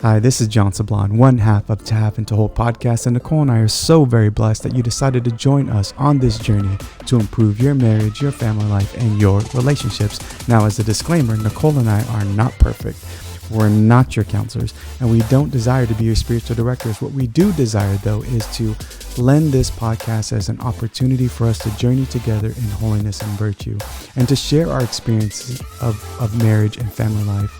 Hi, this is John Sablan, one half of To Have and to Hold podcast, and Nicole and I are so very blessed that you decided to join us on this journey to improve your marriage, your family life, and your relationships. Now, as a disclaimer, Nicole and I are not perfect. We're not your counselors, and we don't desire to be your spiritual directors. What we do desire, though, is to lend this podcast as an opportunity for us to journey together in holiness and virtue, and to share our experiences of marriage and family life,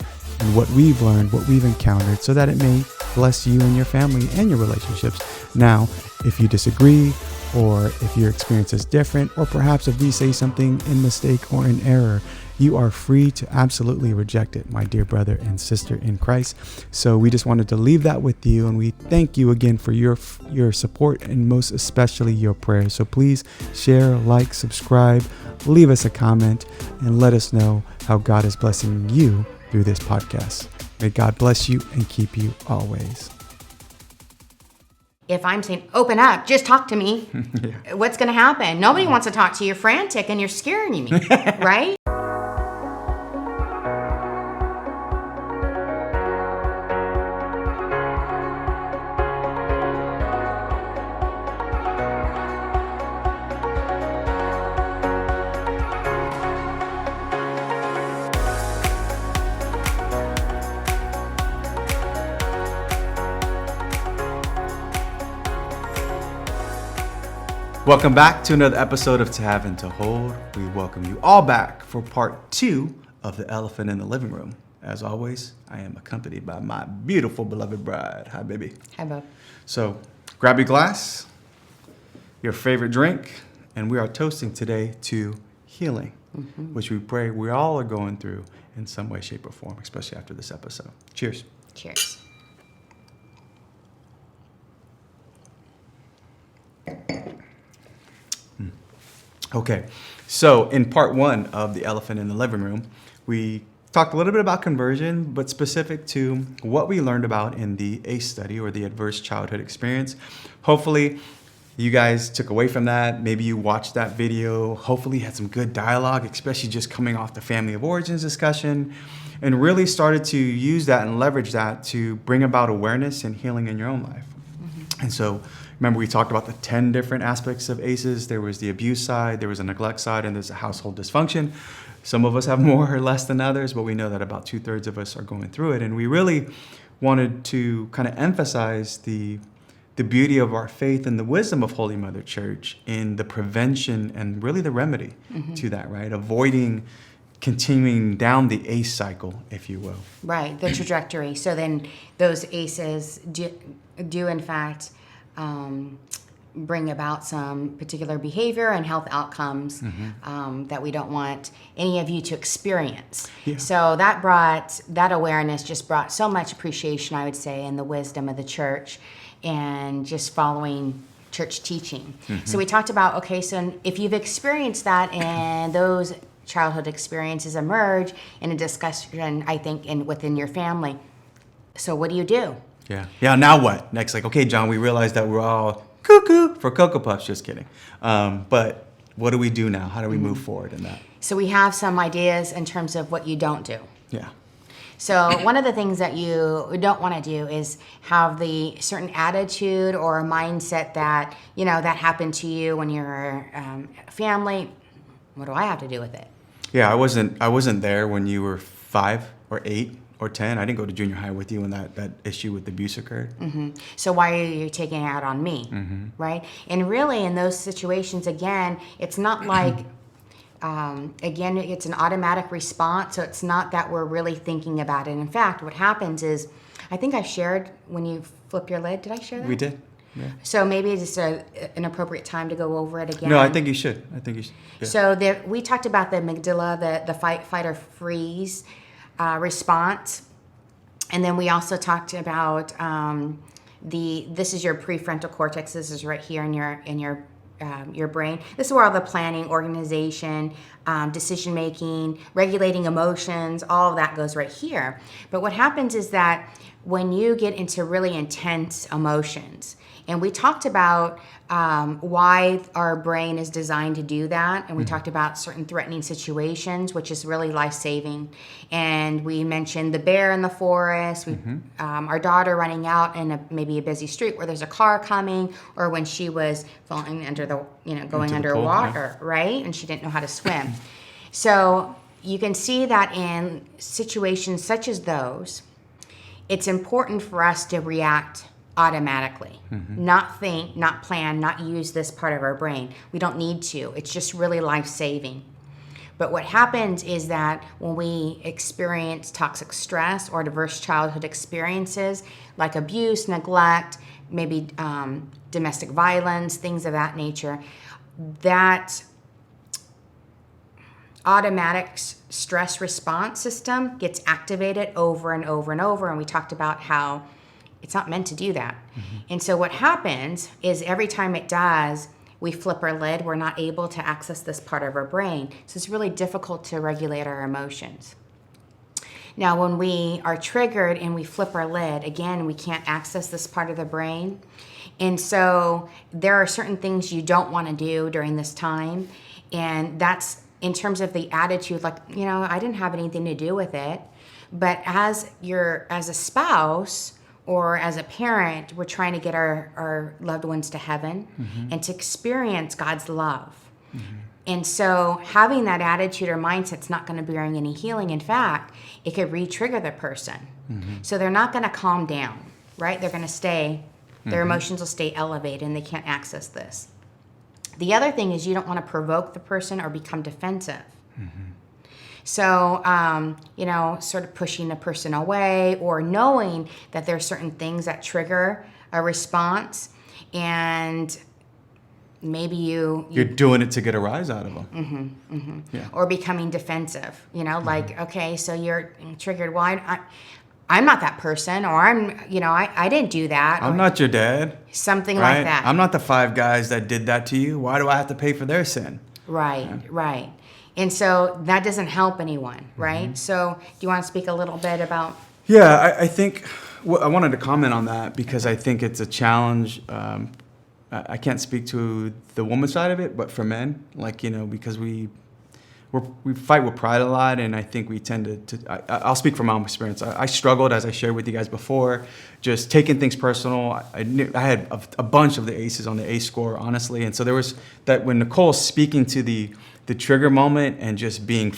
and what we've learned, what we've encountered, so that it may bless you and your family and your relationships. Now, if you disagree, or if your experience is different, or perhaps if we say something in mistake or in error, you are free to absolutely reject it, my dear brother and sister in Christ. So we just wanted to leave that with you, and we thank you again for your support, and most especially your prayers. So please share, like, subscribe, leave us a comment, and let us know how God is blessing you through this podcast. May God bless you and keep you always. If I'm saying, open up, just talk to me, What's going to happen? Nobody wants to talk to you. You're frantic and you're scaring me, right? Welcome back to another episode of To Have and to Hold. We welcome you all back for part 2 of The Elephant in the Living Room. As always, I am accompanied by my beautiful beloved bride. Hi, baby. Hi, Bob. So grab your glass, your favorite drink, and we are toasting today to healing, which we pray we all are going through in some way, shape, or form, especially after this episode. Cheers. Cheers. Okay, so in part 1 of The Elephant in the Living Room, we talked a little bit about conversion, but specific to what we learned about in the ACE study, or the Adverse Childhood Experience. Hopefully, you guys took away from that. Maybe you watched that video. Hopefully, you had some good dialogue, especially just coming off the family of origins discussion, and really started to use that and leverage that to bring about awareness and healing in your own life. And so, remember, we talked about the 10 different aspects of ACEs. There was the abuse side, there was a neglect side, and there's a household dysfunction. Some of us have more or less than others, but we know that about 2/3 of us are going through it. And we really wanted to kind of emphasize the beauty of our faith and the wisdom of Holy Mother Church in the prevention and really the remedy to that, right? Avoiding continuing down the ACE cycle, if you will. Right, the trajectory. So then those ACEs do in fact bring about some particular behavior and health outcomes that we don't want any of you to experience. Yeah. So that awareness just brought so much appreciation, I would say, in the wisdom of the church and just following church teaching. So we talked about, okay, so if you've experienced that and those childhood experiences emerge in a discussion, I think, within your family. So what do you do? Yeah. Now what? Next, like, okay, John, we realized that we're all cuckoo for Cocoa Puffs. Just kidding. But what do we do now? How do we move forward in that? So we have some ideas in terms of what you don't do. Yeah. So one of the things that you don't want to do is have the certain attitude or mindset that, that happened to you when you were family. What do I have to do with it? Yeah, I wasn't there when you were 5 or 8 or 10. I didn't go to junior high with you when that issue with abuse occurred. So why are you taking it out on me, right? And really, in those situations, again, it's not like, it's an automatic response. So it's not that we're really thinking about it. In fact, what happens is, I think I shared when you flip your lid. Did I share that? We did. Yeah. So maybe it's just an appropriate time to go over it again. No, I think you should. Yeah. So we talked about the amygdala, the fight or freeze response, and then we also talked about this is your prefrontal cortex. This is right here in your brain. This is where all the planning, organization, decision making, regulating emotions, all of that goes right here. But what happens is that when you get into really intense emotions. And we talked about why our brain is designed to do that. And we talked about certain threatening situations, which is really life-saving. And we mentioned the bear in the forest, our daughter running out in maybe a busy street where there's a car coming, or when she was falling under going underwater, right? And she didn't know how to swim. So you can see that in situations such as those, it's important for us to react automatically, not think, not plan, not use this part of our brain. We don't need to. It's just really life-saving. But what happens is that when we experience toxic stress or diverse childhood experiences like abuse, neglect, maybe domestic violence, things of that nature, that automatic stress response system gets activated over and over and over. And we talked about how it's not meant to do that. And so what happens is every time it does, we flip our lid. We're not able to access this part of our brain. So it's really difficult to regulate our emotions. Now, when we are triggered and we flip our lid, again, we can't access this part of the brain. And so there are certain things you don't want to do during this time. And that's in terms of the attitude, like, I didn't have anything to do with it. But as a spouse, or as a parent, we're trying to get our loved ones to heaven and to experience God's love. And so having that attitude or mindset's not going to bring any healing. In fact, it could re-trigger the person. So they're not going to calm down, right? They're going to stay, their emotions will stay elevated and they can't access this. The other thing is you don't want to provoke the person or become defensive. So, sort of pushing the person away or knowing that there are certain things that trigger a response, and maybe you're doing it to get a rise out of them. Yeah. Or becoming defensive, like, okay, so you're triggered. Well, I'm not that person, or I didn't do that. I'm not your dad. Something right? like that. I'm not the 5 guys that did that to you. Why do I have to pay for their sin? Right. And so that doesn't help anyone, right? So do you want to speak a little bit about? Yeah, I think I wanted to comment on that because I think it's a challenge. I can't speak to the woman side of it, but for men, because we fight with pride a lot, and I think we tend to I'll speak from my own experience. I struggled, as I shared with you guys before, just taking things personal. I had a bunch of the aces on the ACE score, honestly, and so there was that when Nicole's speaking to the trigger moment and just being,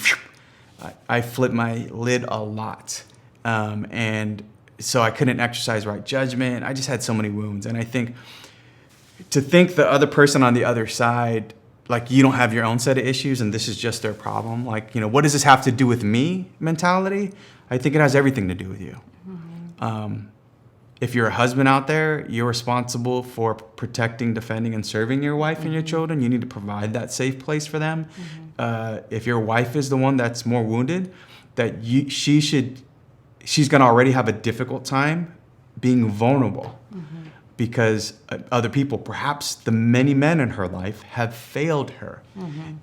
I flipped my lid a lot. And so I couldn't exercise right judgment. I just had so many wounds. And I think to think the other person on the other side, like you don't have your own set of issues and this is just their problem. Like, what does this have to do with me mentality? I think it has everything to do with you. If you're a husband out there, you're responsible for protecting, defending, and serving your wife and your children. You need to provide that safe place for them. If your wife is the one that's more wounded, that she's going to already have a difficult time being vulnerable because other people, perhaps the many men in her life, have failed her.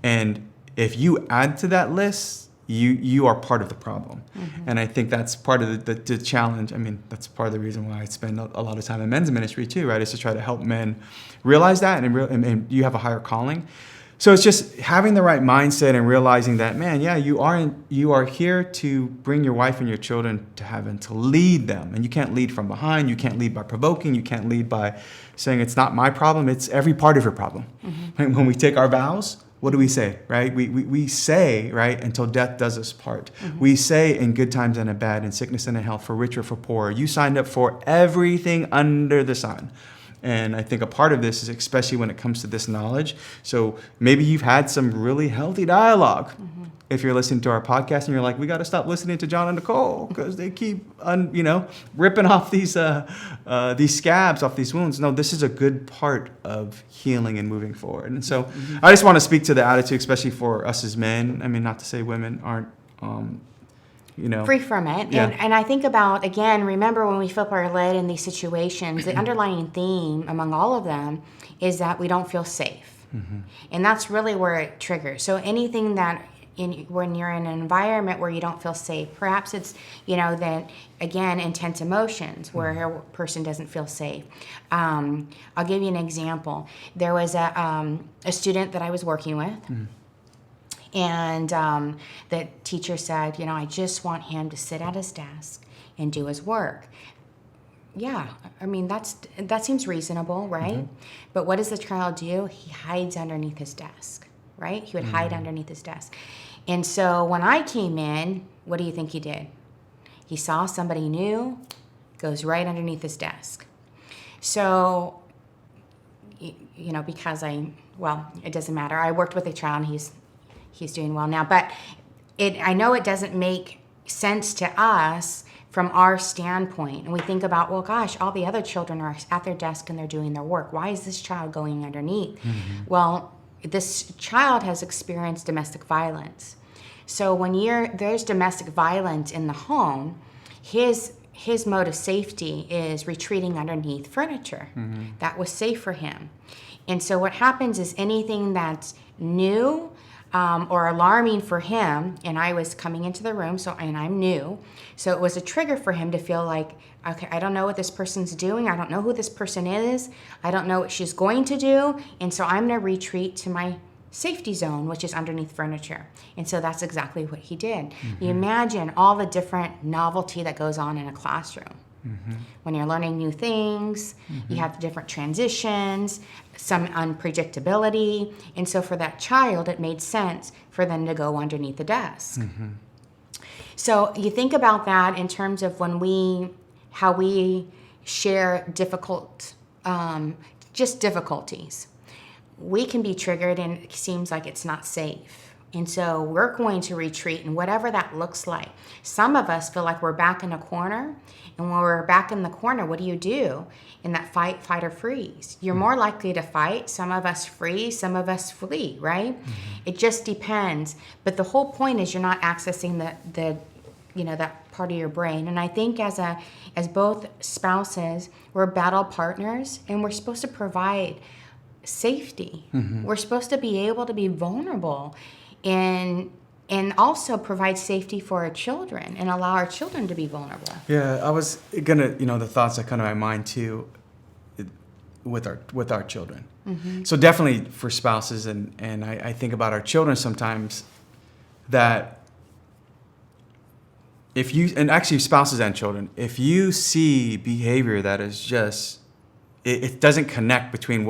And if you add to that list, you are part of the problem. And I think that's part of the challenge. I mean, that's part of the reason why I spend a lot of time in men's ministry too, right? Is to try to help men realize that and you have a higher calling. So it's just having the right mindset and realizing that, man, yeah, you are here to bring your wife and your children to heaven, to lead them. And you can't lead from behind. You can't lead by provoking. You can't lead by saying it's not my problem. It's every part of your problem. And when we take our vows, what do we say, right? We say, right, until death does us part. We say in good times and in bad, in sickness and in health, for rich or for poor. You signed up for everything under the sun. And I think a part of this is especially when it comes to this knowledge. So maybe you've had some really healthy dialogue. If you're listening to our podcast and you're like, we got to stop listening to John and Nicole because they keep, ripping off these scabs off these wounds. No, this is a good part of healing and moving forward. And so I just want to speak to the attitude, especially for us as men. I mean, not to say women aren't, free from it. Yeah. And I think about, again, remember when we flip our lid in these situations, the underlying theme among all of them is that we don't feel safe. And that's really where it triggers. So anything that when you're in an environment where you don't feel safe. Perhaps it's, then again, intense emotions where a person doesn't feel safe. I'll give you an example. There was a student that I was working with, and the teacher said, I just want him to sit at his desk and do his work. Yeah, I mean, that seems reasonable, right? But what does the child do? He hides underneath his desk, right? He would hide underneath his desk. And so when I came in, what do you think he did? He saw somebody new, goes right underneath his desk. So, because it doesn't matter. I worked with a child, and he's doing well now. But I know it doesn't make sense to us from our standpoint. And we think about, well, gosh, all the other children are at their desk and they're doing their work. Why is this child going underneath? Well, this child has experienced domestic violence. So when there's domestic violence in the home, his mode of safety is retreating underneath furniture. That was safe for him. And so what happens is anything that's new or alarming for him, and I was coming into the room, and I'm new, so it was a trigger for him to feel like, okay, I don't know what this person's doing, I don't know who this person is, I don't know what she's going to do, and so I'm going to retreat to my safety zone, which is underneath furniture. And so that's exactly what he did. You imagine all the different novelty that goes on in a classroom. When you're learning new things, you have different transitions, some unpredictability. And so for that child, it made sense for them to go underneath the desk. So you think about that in terms of how we share difficulties. We can be triggered and it seems like it's not safe. And so we're going to retreat, and whatever that looks like. Some of us feel like we're back in a corner, and when we're back in the corner, what do you do? In that fight, flight, or freeze. You're more likely to fight. Some of us freeze, some of us flee, right? It just depends. But the whole point is you're not accessing that part of your brain. And I think as both spouses, we're battle partners, and we're supposed to provide safety. We're supposed to be able to be vulnerable and also provide safety for our children and allow our children to be vulnerable. Yeah, I was gonna, the thoughts that come to my mind too, with our children. So definitely for spouses, and I think about our children sometimes, that and actually spouses and children, if you see behavior that is just, it doesn't connect between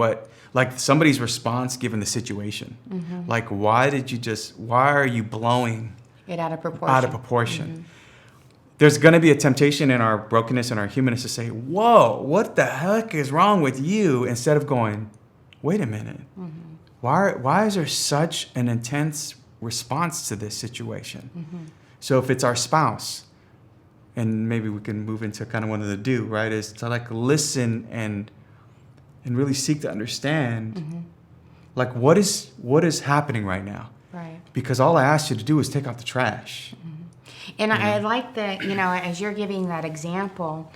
like somebody's response given the situation. Like, why are you blowing it out of proportion? There's going to be a temptation in our brokenness and our humanness to say, whoa, what the heck is wrong with you? Instead of going, wait a minute. Why is there such an intense response to this situation? So if it's our spouse, and maybe we can move into kind of one of the do, right, is to like listen and really seek to understand, like what is happening right now? Right. Because all I asked you to do is take out the trash. And I like that, as you're giving that example,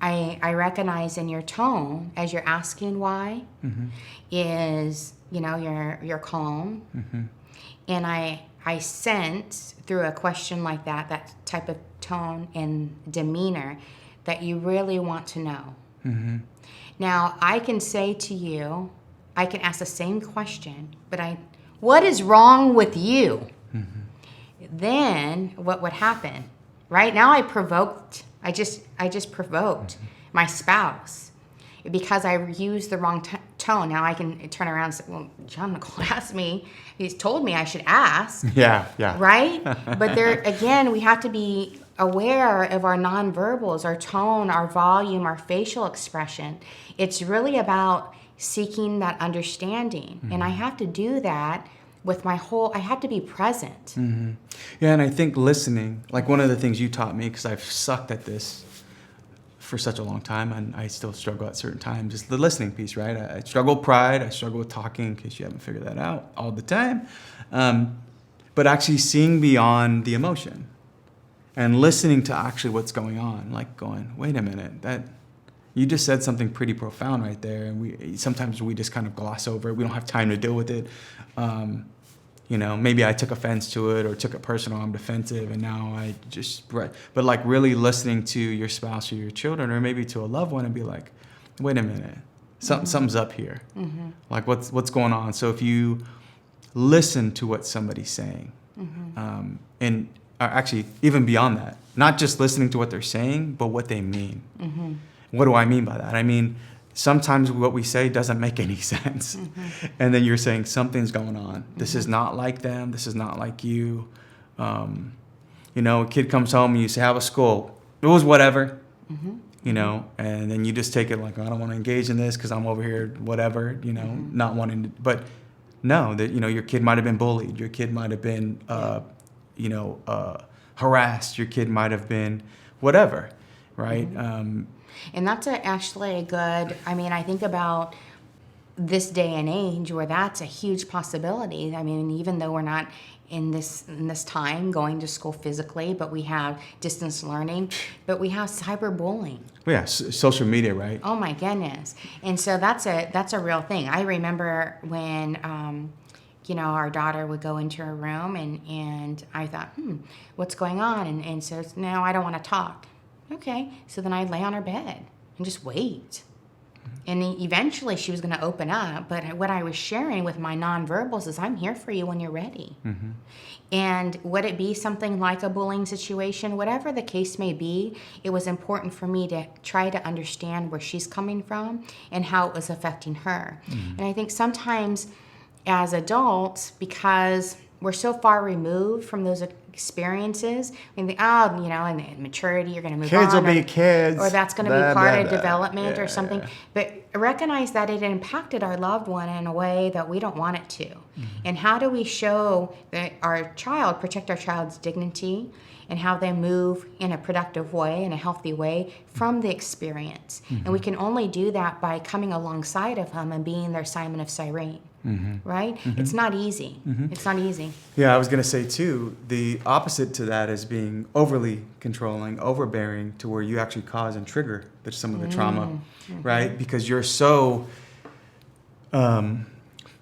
I recognize in your tone as you're asking why is, you're calm. And I sense through a question like that type of tone and demeanor, that you really want to know. Now, I can say to you, I can ask the same question, but what is wrong with you? Then what would happen? Right now I just provoked my spouse because I used the wrong tone. Now I can turn around and say, well, John Nichole asked me, he's told me I should ask. Yeah. Right? But there, again, we have to be aware of our nonverbals, our tone, our volume, our facial expression. It's really about seeking that understanding. And I have to do that with I have to be present. Yeah, and I think listening, like one of the things you taught me, because I've sucked at this for such a long time, and I still struggle at certain times, is the listening piece, right? I struggle with pride, I struggle with talking, in case you haven't figured that out, all the time. But actually seeing beyond the emotion and listening to actually what's going on, like going, wait a minute, that you just said something pretty profound right there, and sometimes we just kind of gloss over it. We don't have time to deal with it. maybe I took offense to it or took it personal. I'm defensive, and now I just. But like really listening to your spouse or your children, or maybe to a loved one, and be like, wait a minute, something's up here. Mm-hmm. Like what's going on? So if you listen to what somebody's saying, and actually even beyond that, not just listening to what they're saying, but what they mean. Mm-hmm. What do I mean by that? I mean, sometimes what we say doesn't make any sense. Mm-hmm. And then you're saying something's going on. Mm-hmm. This is not like them. This is not like you. A kid comes home and you say, how was school? It was whatever. Mm-hmm. And then you just take it like, I don't want to engage in this because I'm over here, whatever, mm-hmm. not wanting to. But no, that, your kid might have been bullied. Your kid might have been, harassed. Your kid might have been whatever, right? Mm-hmm. And that's actually a good, I think about this day and age where that's a huge possibility. Even though we're not in this time going to school physically, but we have distance learning, but we have cyberbullying. Yeah, social media, right? Oh my goodness. And so that's a real thing. I remember when our daughter would go into her room and I thought, what's going on? And so no, I don't want to talk. Okay. So then I'd lay on her bed and just wait. And eventually she was going to open up. But what I was sharing with my nonverbals is I'm here for you when you're ready. Mm-hmm. And would it be something like a bullying situation? Whatever the case may be, it was important for me to try to understand where she's coming from and how it was affecting her. Mm-hmm. And I think sometimes as adults, because we're so far removed from those experiences, we think, and maturity, you're going to move on. Kids will be kids. Or that's going to be part of development or something. Yeah. But recognize that it impacted our loved one in a way that we don't want it to. Mm-hmm. And how do we show that protect our child's dignity and how they move in a productive way, in a healthy way from the experience. Mm-hmm. And we can only do that by coming alongside of them and being their Simon of Cyrene. Mm-hmm. Right? Mm-hmm. It's not easy. Mm-hmm. It's not easy. Yeah, I was going to say, too, the opposite to that is being overly controlling, overbearing, to where you actually cause and trigger some of the trauma, mm-hmm. right? Because you're so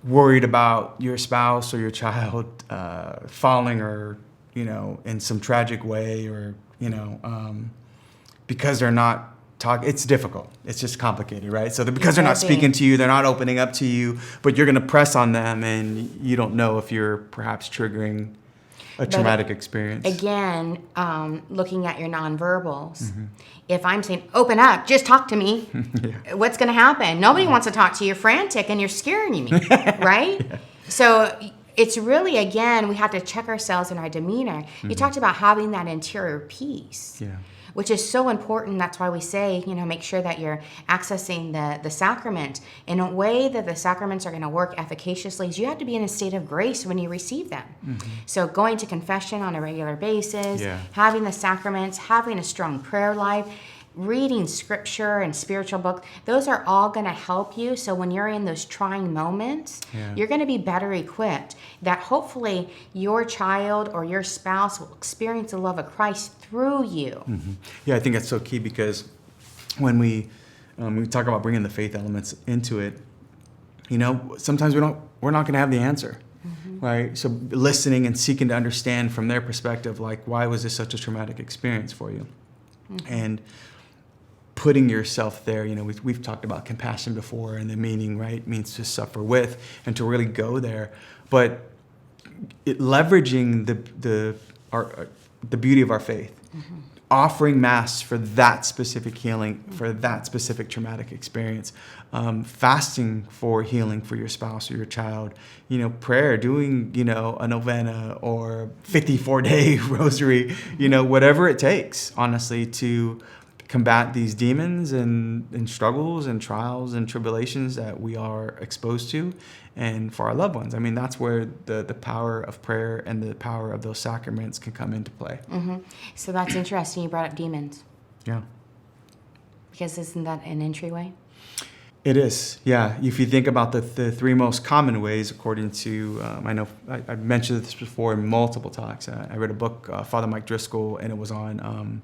worried about your spouse or your child falling or, in some tragic way or, because they're not it's difficult. It's just complicated, right? So because they're not speaking to you, they're not opening up to you, but you're going to press on them and you don't know if you're perhaps triggering a traumatic experience. Again, looking at your nonverbals, mm-hmm. if I'm saying, open up, just talk to me, yeah. What's going to happen? Nobody wants to talk to you. You're frantic and you're scaring me, right? Yeah. So it's really, again, we have to check ourselves in our demeanor. Mm-hmm. You talked about having that interior peace. Yeah. Which is so important. That's why we say, make sure that you're accessing the sacrament in a way that the sacraments are going to work efficaciously. Is you have to be in a state of grace when you receive them. Mm-hmm. So going to confession on a regular basis, having the sacraments, having a strong prayer life, reading scripture and spiritual books, those are all going to help you. So when you're in those trying moments, you're going to be better equipped that hopefully your child or your spouse will experience the love of Christ through you. Mm-hmm. Yeah, I think that's so key because when we talk about bringing the faith elements into it, sometimes we're not going to have the answer. Mm-hmm. Right? So listening and seeking to understand from their perspective, like, why was this such a traumatic experience for you? Mm-hmm. And putting yourself there, we've talked about compassion before and the meaning, right? Means to suffer with and to really go there. But leveraging the beauty of our faith, mm-hmm. offering Mass for that specific healing, mm-hmm. for that specific traumatic experience, fasting for healing for your spouse or your child, prayer, doing, a novena or 54-day rosary, whatever it takes, honestly, to combat these demons and struggles and trials and tribulations that we are exposed to, and for our loved ones. I mean, that's where the power of prayer and the power of those sacraments can come into play. Mm-hmm. So that's interesting. You brought up demons. Yeah. Because isn't that an entryway? It is, yeah. If you think about the three most common ways, according to, I know I've mentioned this before in multiple talks. I read a book, Father Mike Driscoll, and it was on,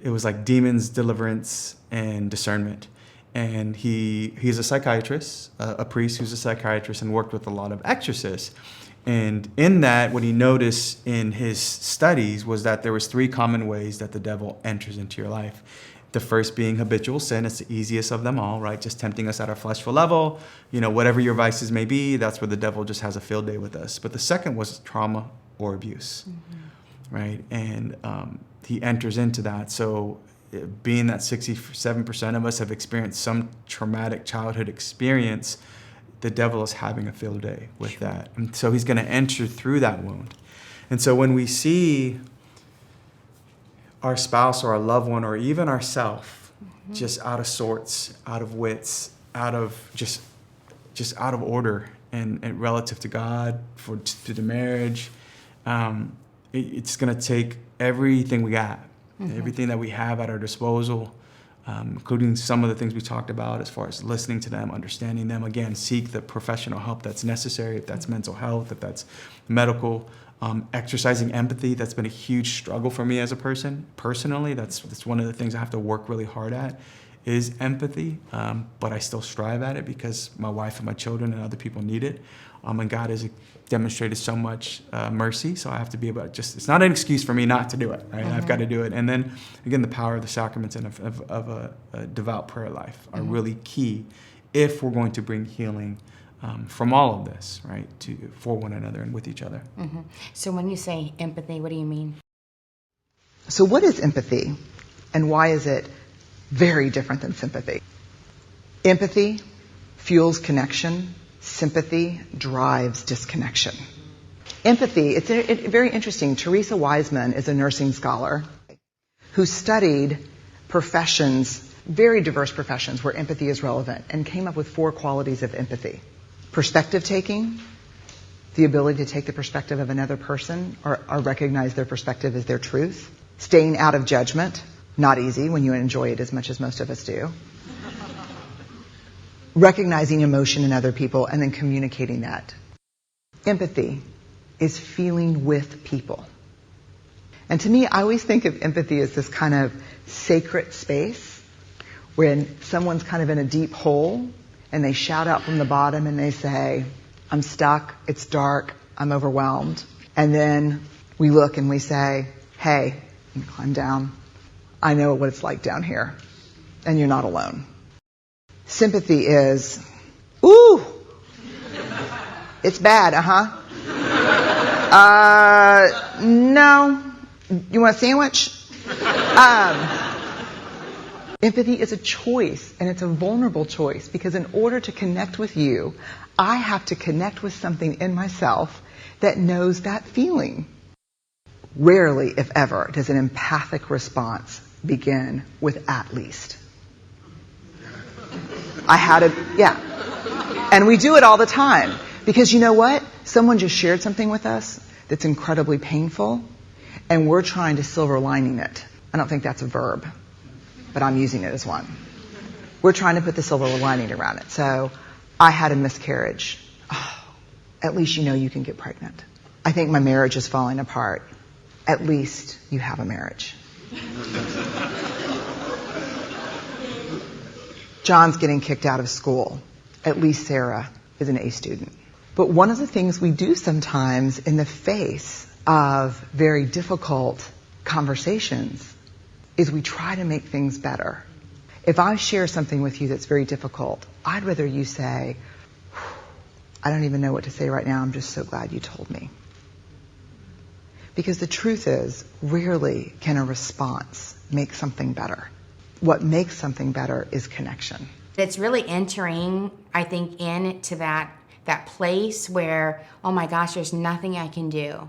it was like demons, deliverance, and discernment. And he's a psychiatrist, a priest who's a psychiatrist and worked with a lot of exorcists. And in that, what he noticed in his studies was that there was 3 common ways that the devil enters into your life. The first being habitual sin. It's the easiest of them all, right? Just tempting us at our fleshful level. Whatever your vices may be, that's where the devil just has a field day with us. But the second was trauma or abuse, right? And he enters into that. So being that 67% of us have experienced some traumatic childhood experience, the devil is having a field day with that. And so he's going to enter through that wound. And so when we see our spouse or our loved one or even ourself just out of sorts, out of wits, out of just out of order and relative to God, to the marriage, it's going to take everything we got, everything that we have at our disposal, including some of the things we talked about as far as listening to them, understanding them. Again, seek the professional help that's necessary, if that's mental health, if that's medical. Exercising empathy, that's been a huge struggle for me as a person. Personally, that's one of the things I have to work really hard at, is empathy. But I still strive at it because my wife and my children and other people need it. And God has demonstrated so much mercy, so I have to be able to it's not an excuse for me not to do it, right? I've got to do it. And then, again, the power of the sacraments and of a devout prayer life are really key if we're going to bring healing from all of this, right, for one another and with each other. So when you say empathy, what do you mean? So what is empathy, and why is it very different than sympathy? Empathy fuels connection. Sympathy drives disconnection. Empathy, it's very interesting. Teresa Wiseman is a nursing scholar who studied professions, very diverse professions where empathy is relevant, and came up with 4 qualities of empathy. Perspective taking, the ability to take the perspective of another person or recognize their perspective as their truth. Staying out of judgment, not easy when you enjoy it as much as most of us do. Recognizing emotion in other people and then communicating that. Empathy is feeling with people. And to me, I always think of empathy as this kind of sacred space when someone's kind of in a deep hole and they shout out from the bottom and they say, I'm stuck, it's dark, I'm overwhelmed. And then we look and we say, hey, you climb down. I know what it's like down here. And you're not alone. Sympathy is, ooh, it's bad, no. You want a sandwich? Empathy is a choice, and it's a vulnerable choice, because in order to connect with you, I have to connect with something in myself that knows that feeling. Rarely, if ever, does an empathic response begin with "at least." And we do it all the time. Because you know what? Someone just shared something with us that's incredibly painful, and we're trying to silver lining it. I don't think that's a verb, but I'm using it as one. We're trying to put the silver lining around it. So, I had a miscarriage. Oh, at least you know you can get pregnant. I think my marriage is falling apart. At least you have a marriage. John's getting kicked out of school. At least Sarah is an A student. But one of the things we do sometimes in the face of very difficult conversations is we try to make things better. If I share something with you that's very difficult, I'd rather you say, I don't even know what to say right now, I'm just so glad you told me. Because the truth is, rarely can a response make something better. What makes something better is connection. It's really entering, I think, into that place where, oh my gosh, there's nothing I can do,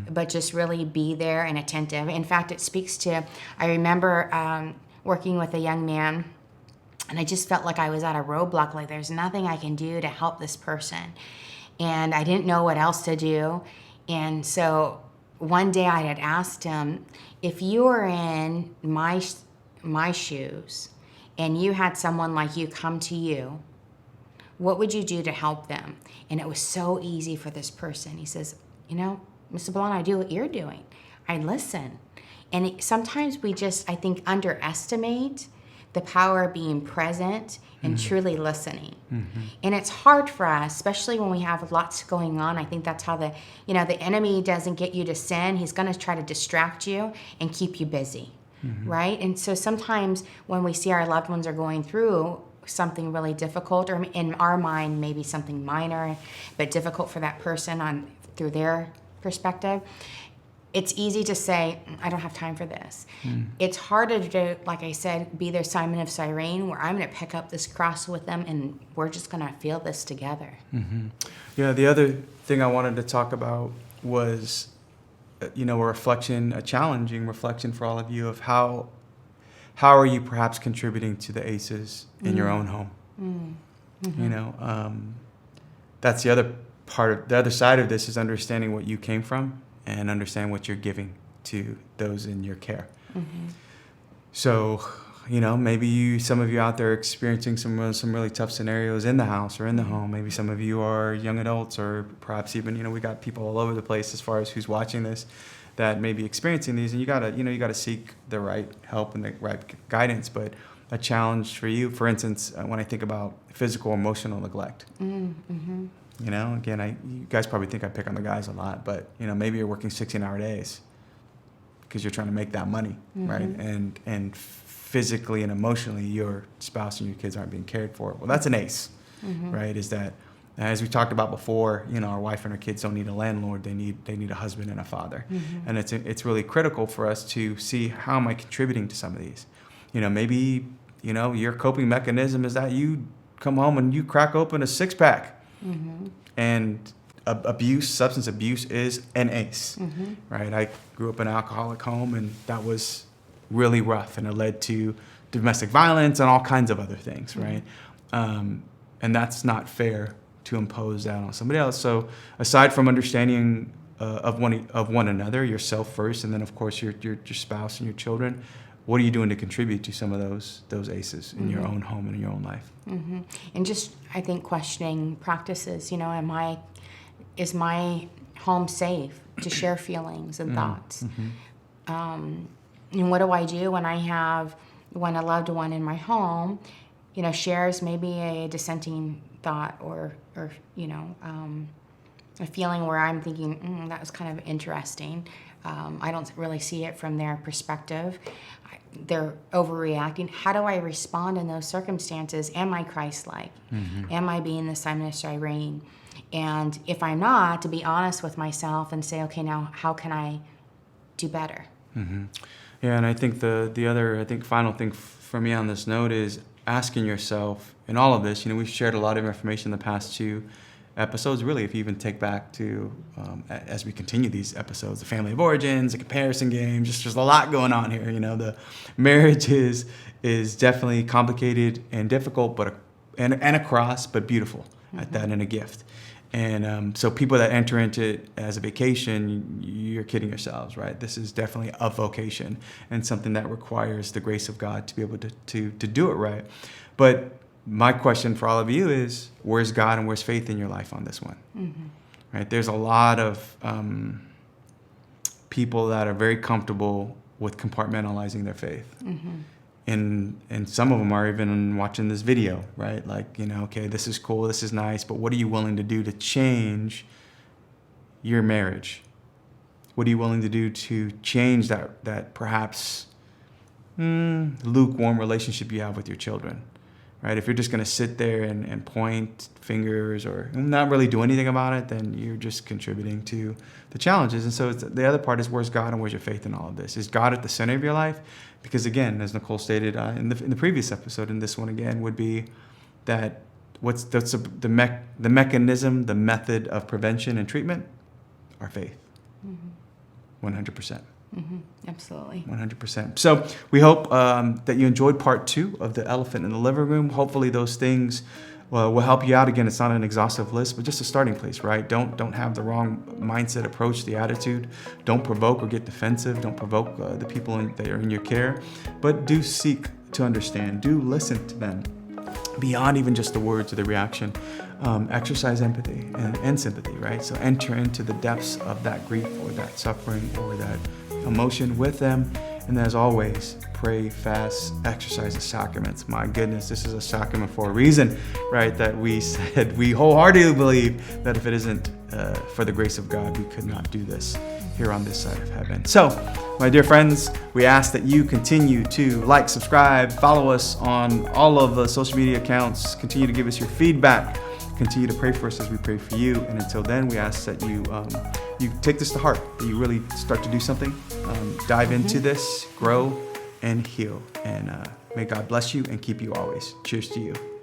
but just really be there and attentive. In fact, it speaks to, I remember working with a young man, and I just felt like I was at a roadblock, like there's nothing I can do to help this person. And I didn't know what else to do. And so one day I had asked him, if you were in my shoes and you had someone like you come to you, what would you do to help them? And it was so easy for this person. He says, Ms. Sablan, I do what you're doing. I listen. And sometimes we just, I think, underestimate the power of being present and truly listening. And it's hard for us, especially when we have lots going on. I think that's how the enemy doesn't get you to sin. He's going to try to distract you and keep you busy, right? And so sometimes when we see our loved ones are going through something really difficult, or in our mind maybe something minor but difficult for that person through their perspective, it's easy to say, I don't have time for this. It's harder to, like I said, be their Simon of Cyrene, where I'm going to pick up this cross with them and we're just going to feel this together. Yeah, the other thing I wanted to talk about was, a challenging reflection for all of you of how are you perhaps contributing to the ACEs in your own home? That's the other part. The other side of this is understanding what you came from and understand what you're giving to those in your care. So, maybe some of you out there are experiencing some really tough scenarios in the house or in the home. Maybe some of you are young adults, or perhaps even, we got people all over the place as far as who's watching this that may be experiencing these, and you gotta seek the right help and the right guidance. But a challenge for you, for instance, when I think about physical, emotional neglect. Again, you guys probably think I pick on the guys a lot, but maybe you're working 16-hour days because you're trying to make that money, right? And physically and emotionally, your spouse and your kids aren't being cared for. Well, that's an ACE, right? Is that, as we talked about before, our wife and our kids don't need a landlord; they need a husband and a father. And it's really critical for us to see, how am I contributing to some of these? Maybe your coping mechanism is that you come home and you crack open a 6-pack. And substance abuse is an ACE, right? I grew up in an alcoholic home, and that was really rough, and it led to domestic violence and all kinds of other things, right? And that's not fair to impose that on somebody else. So aside from understanding of one another, yourself first, and then of course your spouse and your children, what are you doing to contribute to some of those ACEs in your own home and in your own life? And just, I think, questioning practices. Is my home safe to share feelings and thoughts? And what do I do when a loved one in my home, shares maybe a dissenting thought or a feeling where I'm thinking, that was kind of interesting. I don't really see it from their perspective. They're overreacting. How do I respond in those circumstances? Am I Christ-like? Am I being the Simon of Cyrene? And if I'm not, to be honest with myself and say, okay, now how can I do better? Yeah, and I think the other final thing for me on this note is asking yourself, in all of this, we've shared a lot of information in the past 2 episodes, really, if you even take back to, as we continue these episodes, the family of origins, the comparison game, just there's a lot going on here. The marriage is definitely complicated and difficult, but and a cross, but beautiful at that, and a gift. And so people that enter into it as a vacation, you're kidding yourselves, right? This is definitely a vocation, and something that requires the grace of God to be able to do it right. But my question for all of you is, where's God and where's faith in your life on this one? Right? There's a lot of people that are very comfortable with compartmentalizing their faith. And some of them are even watching this video, right? Like, okay, this is cool, this is nice, but what are you willing to do to change your marriage? What are you willing to do to change that perhaps lukewarm relationship you have with your children? Right? If you're just going to sit there and point fingers or not really do anything about it, then you're just contributing to the challenges. And so the other part is, where's God and where's your faith in all of this? Is God at the center of your life? Because again, as Nichole stated in the previous episode, and this one again would be that the mechanism, the method of prevention and treatment? Our faith. 100%. Absolutely. 100%. So we hope that you enjoyed part 2 of the elephant in the living room. Hopefully those things will help you out. Again, it's not an exhaustive list, but just a starting place, right? Don't have the wrong mindset approach, the attitude. Don't provoke or get defensive. Don't provoke the people that are in your care. But do seek to understand. Do listen to them beyond even just the words or the reaction. Exercise empathy and sympathy, right? So enter into the depths of that grief or that suffering or that emotion with them, And as always, pray, fast, exercise the sacraments. My goodness, this is a sacrament for a reason, right? That we said we wholeheartedly believe that if it isn't for the grace of God, we could not do this here on this side of heaven. So, my dear friends, we ask that you continue to like, subscribe, follow us on all of the social media accounts, continue to give us your feedback, continue to pray for us as we pray for you. And until then, we ask that you take this to heart, that you really start to do something, dive into this, grow, and heal. And may God bless you and keep you always. Cheers to you.